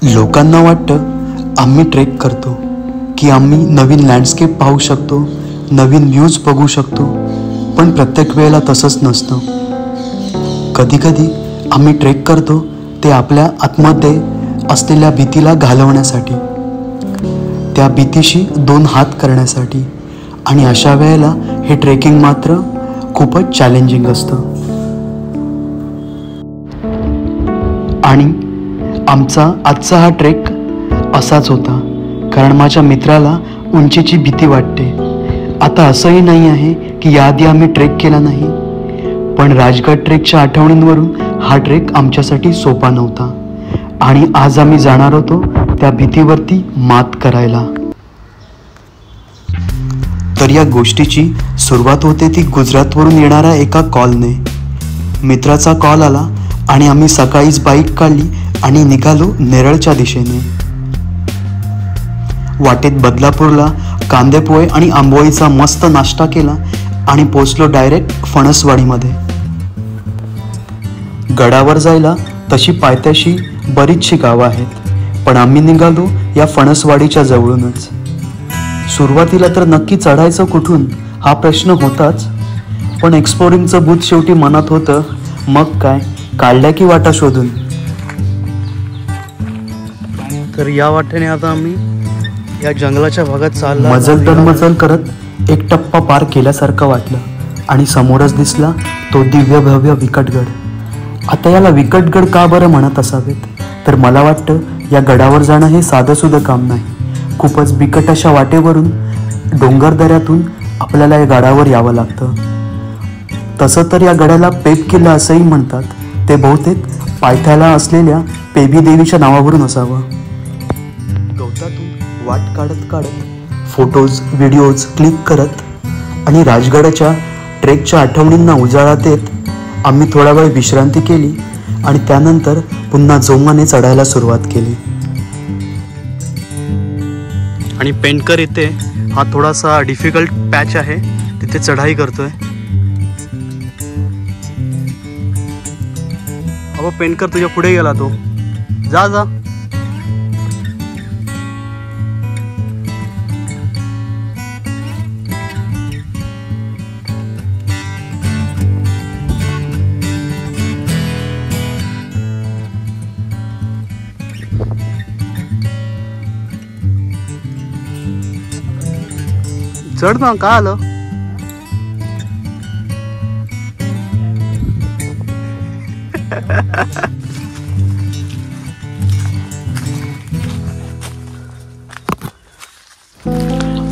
लोकांना वाटतं आम्ही ट्रेक करतो की आम्ही नवीन लँडस्केप पाहू शकतो, नवीन व्ह्यूज बघू शकतो, पण प्रत्येक वेळेला तसंच नसतं. कधीकधी आम्ही ट्रेक करतो ते आपल्या आतमध्ये असलेल्या भीतीला घालवण्यासाठी, त्या भीतीशी 2 हात करण्यासाठी. आणि अशा वेळेला हे ट्रेकिंग मात्र खूपच चॅलेंजिंग असतं. आणि आमचा आजचा हा ट्रेक असाच होता, कारण माझ्या मित्राला उंचीची भीती वाटते. आता असंही नाही आहे की याआधी आम्ही ट्रेक केला नाही, पण राजगड ट्रेकच्या आठवणींवरून हा ट्रेक आमच्यासाठी सोपा नव्हता. आणि आज आम्ही जाणार होतो त्या भीतीवरती मात करायला. तर या गोष्टीची सुरुवात होते ती गुजरातवरून येणाऱ्या एका कॉलने. मित्राचा कॉल आला आणि आम्ही सकाळीच बाईक काढली आणि निघालो नेरळच्या दिशेने. वाटेत बदलापूरला कांदेपोहे आणि आंबोळीचा मस्त नाश्ता केला आणि पोचलो डायरेक्ट फणसवाडीमध्ये. गडावर जायला तशी पायथ्याशी बरीचशी गावं आहेत, पण आम्ही निघालो या फणसवाडीच्या जवळूनच. सुरुवातीला तर नक्की चढायचं कुठून हा प्रश्न होताच, पण एक्सप्लोरिंगचं भूत शेवटी मनात होतं. मग काय, काढल्या की वाटा शोधून. तर या वाटेने आता आम्ही या जंगलाच्या भागात चाललो. मजल दरमजल करत एक टप्पा पार केल्यासारखं वाटलं आणि समोरच दिसला तो दिव्य भव्य विकटगड. आता याला विकटगड का बरं म्हणत असावेत, तर मला वाटतं या गडावर जाणं हे साधंसुधं काम नाही. खूपच बिकट अशा वाटेवरून डोंगरदऱ्यातून आपल्याला या गडावर यावं लागतं. तसं तर या गडाला पेब किल्ला असंही म्हणतात. ते बहुतेक पायथ्याला असलेल्या पेबी देवीच्या नावावरून असावं. गवतातून वाट काढत काढत फोटोज व्हिडिओज क्लिक करत आणि राजगडाच्या ट्रेकच्या आठवणींना उजाळा देत आम्ही थोडा वेळ विश्रांती केली आणि त्यानंतर पुन्हा जोमाने चढायला सुरुवात केली. आणि पेंटकर इथे हा थोडासा डिफिकल्ट पॅच आहे, तिथे चढाई करतोय. अहो पेंटकर तुझ्या पुढे गेला तो, जा जा. चढ ना, का आलं.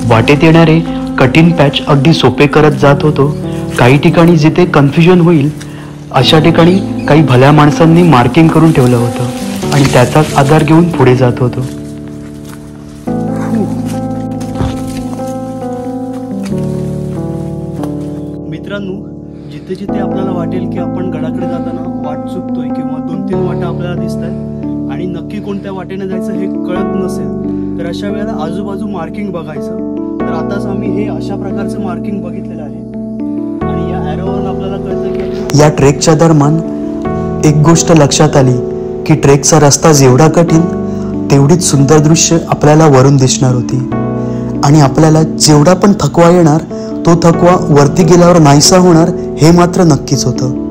वाटेत येणारे कठीण पॅच अगदी सोपे करत जात होतो. काही ठिकाणी जिथे कन्फ्युजन होईल अशा ठिकाणी काही भल्या माणसांनी मार्किंग करून ठेवलं होतं आणि त्याचाच आधार घेऊन पुढे जात होतो. मित्रांनो, जिथे जिथे आपल्याला वाटेल की आपण गडाकडे जाताना वाट चुकतोय किंवा 2-3 वाटा आपल्याला दिसत आहेत आणि नक्की कोणत्या वाटेने जायचं हे कळत नसेल, तर अशा वेळेला आजूबाजू मार्किंग बघायचं. तर आताच आम्ही हे अशा प्रकारचं मार्किंग बघितलेलं आहे आणि या ॲरोवरून आपल्याला कळतं की या ट्रेकच्या दरम्यान एक गोष्ट लक्षात आली की ट्रेकचा रस्ता जेवढा कठीण तेवढीच सुंदर दृश्य आपल्याला वरून दिसणार होती. आणि आपल्याला जेवढा पण थकवा येणार तो थकवा वरती गेल्यावर नाहीसा होणार हे मात्र नक्कीच होतं.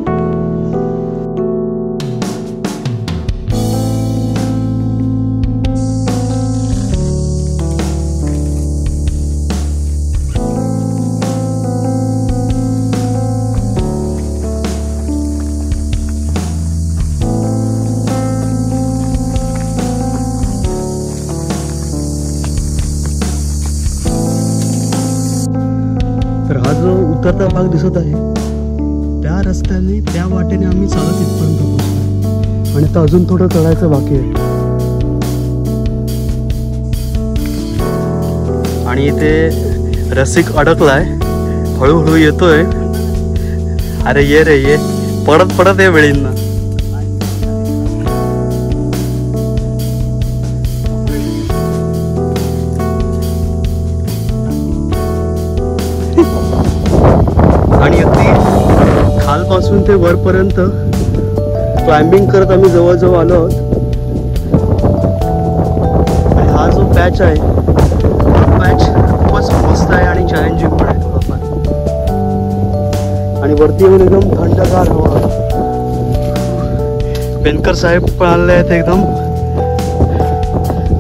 तर हा जो उतरता भाग दिसत आहे त्या रस्त्याने त्या वाटेने आम्ही चालत इथपर्यंत पोहोचलो आणि आता अजून थोडं चढायचं बाकी आहे. आणि इथे रसिक अडकलाय, हळूहळू येतोय. अरे ये रे ये, पडत पडत ये वेळींना. आणि अगदी खालपासून ते वरपर्यंत क्लाइम्बिंग करत आम्ही जवळजवळ आलो आहोत. पॅच आहे पॅच खूपच मस्त आहे आणि चॅलेंजिंग पण आहे थोडाफार. आणि वरती येऊन एकदम थंडगार हवा. पेनकर साहेब पण आलेले आहेत एकदम.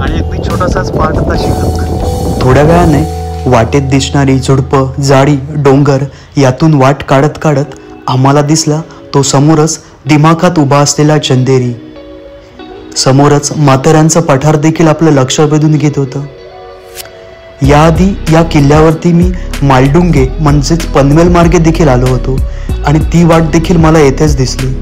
आणि अगदी छोटासाच पार्ट आता शिकत. थोड्या वेळाने वाटेत दिसणारी झुडपं, झाडी, डोंगर यातून वाट काढत काढत आम्हाला दिसला तो समोरच दिमाखात उभा असलेला चंदेरी. समोरच माथेरानचं पठार देखील आपलं लक्ष वेधून घेत होतं. याआधी या किल्ल्यावरती मी मालडुंगे म्हणजेच पनवेल मार्गे देखील आलो होतो आणि ती वाट देखील मला येथेच दिसली.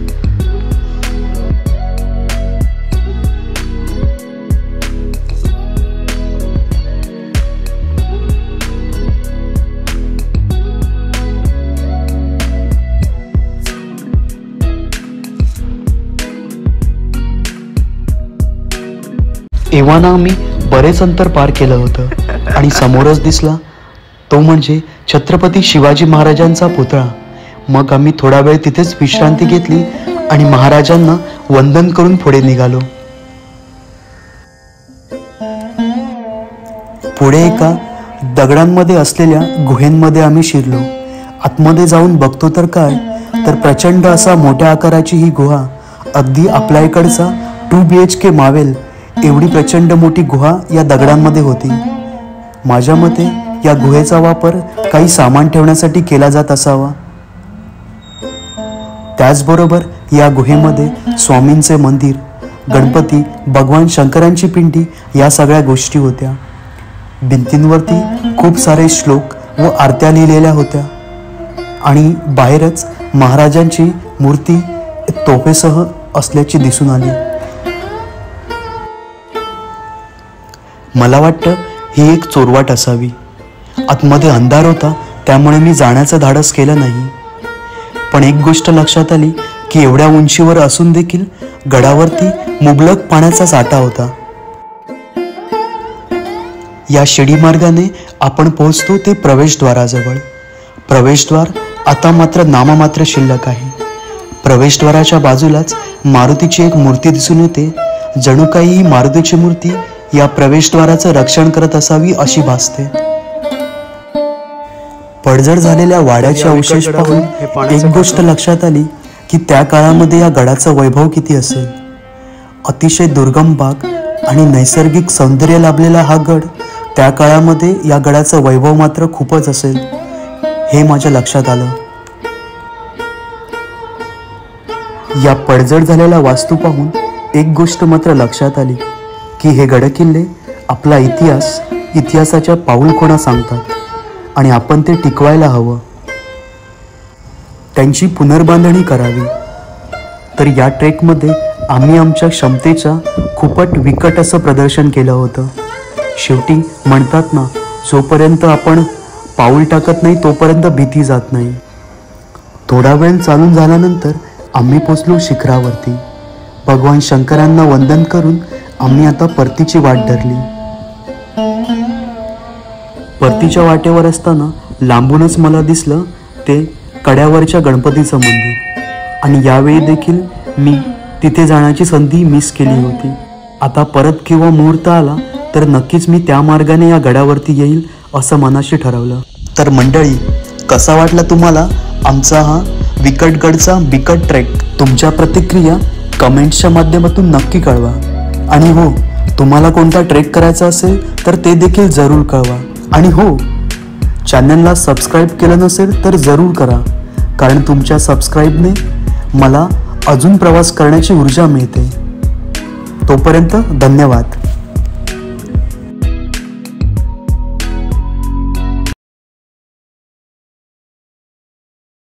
एव्हाना आम्ही बरेच अंतर पार केलं होतं आणि समोरच दिसला तो म्हणजे छत्रपती शिवाजी महाराजांचा पुतळा. मग आम्ही थोडा वेळ तिथेच विश्रांती घेतली आणि महाराजांना वंदन करून पुढे निघालो. पुढे एका दगडांमध्ये असलेल्या गुहेंमध्ये आम्ही शिरलो. आतमध्ये जाऊन बघतो तर काय, तर प्रचंड असा मोठ्या आकाराची ही गुहा, अगदी आपल्या इकडचा 2 BHK मावेल एवढी प्रचंड मोठी गुहा या दगडांमध्ये होती. माझ्या मते या गुहेचा वापर काही सामान ठेवण्यासाठी केला जात असावा. त्याचबरोबर या गुहेमध्ये स्वामींचे मंदिर, गणपती, भगवान शंकरांची पिंडी या सगळ्या गोष्टी होत्या. भिंतींवरती खूप सारे श्लोक व आरत्या लिहिलेल्या होत्या आणि बाहेरच महाराजांची मूर्ती तोफेसह असल्याची दिसून आली. मला वाटतं ही एक चोरवाट असावी. आतमध्ये अंधार होता त्यामुळे मी जाण्याचं धाडस केलं नाही. पण एक गोष्ट लक्षात आली की एवढ्या उंचीवर असून देखील गडावरती मुबलक पाण्याचा साठा होता. या शिडी मार्गाने आपण पोहोचतो ते प्रवेशद्वाराजवळ. प्रवेशद्वार आता मात्र नाममात्र शिल्लक आहे. प्रवेशद्वाराच्या बाजूलाच मारुतीची एक मूर्ती दिसून येते. जणू काही ही मारुतीची मूर्ती या प्रवेशद्वाराचं रक्षण करत असावी अशी भासते. पडझड झालेल्या वाड्याचे अवशेष पाहून एक गोष्ट लक्षात आली की त्या काळामध्ये या गडाचं वैभव किती असेल. अतिशय दुर्गम भाग आणि नैसर्गिक सौंदर्य लाभलेला हा गड, त्या काळामध्ये या गडाचं वैभव मात्र खूपच असेल हे माझ्या लक्षात आलं. या पडझड झालेल्या वास्तू पाहून एक गोष्ट मात्र लक्षात आली की हे गडकिल्ले आपला इतिहासाच्या पाऊलखुणा सांगतात आणि आपण ते टिकवायला हवं, त्यांची पुनर्बांधणी करावी. तर या ट्रेकमध्ये आम्ही आमच्या क्षमतेच्या खूपच विकट असं प्रदर्शन केलं होतं. शेवटी म्हणतात ना, जोपर्यंत आपण पाऊल टाकत नाही तोपर्यंत भीती जात नाही. थोडा वेळ चालून झाल्यानंतर आम्ही पोचलो शिखरावरती. भगवान शंकरांना वंदन करून आम्ही आता परतीची वाट धरली. परतीच्या वाटेवर असताना लांबूनच मला दिसलं ते कड्यावरच्या गणपतीचं मंदिर आणि यावेळी देखील मी तिथे जाण्याची संधी मिस केली होती. आता परत किंवा मुहूर्त आला तर नक्कीच मी त्या मार्गाने या गडावरती येईल असं मनाशी ठरवलं. तर मंडळी, कसा वाटला तुम्हाला आमचा हा विकटगडचा बिकट ट्रेक? तुमच्या प्रतिक्रिया कमेंट्सच्या माध्यमातून नक्की कळवा. आणि हो, तुम्हाला कोणता ट्रेक करायचा असेल तर ते देखील जरूर कळवा. आणि हो, चॅनलला सबस्क्राईब केलं नसेल तर जरूर करा, कारण तुमच्या सबस्क्राईबने मला अजून प्रवास करण्याची ऊर्जा मिळते. तोपर्यंत धन्यवाद.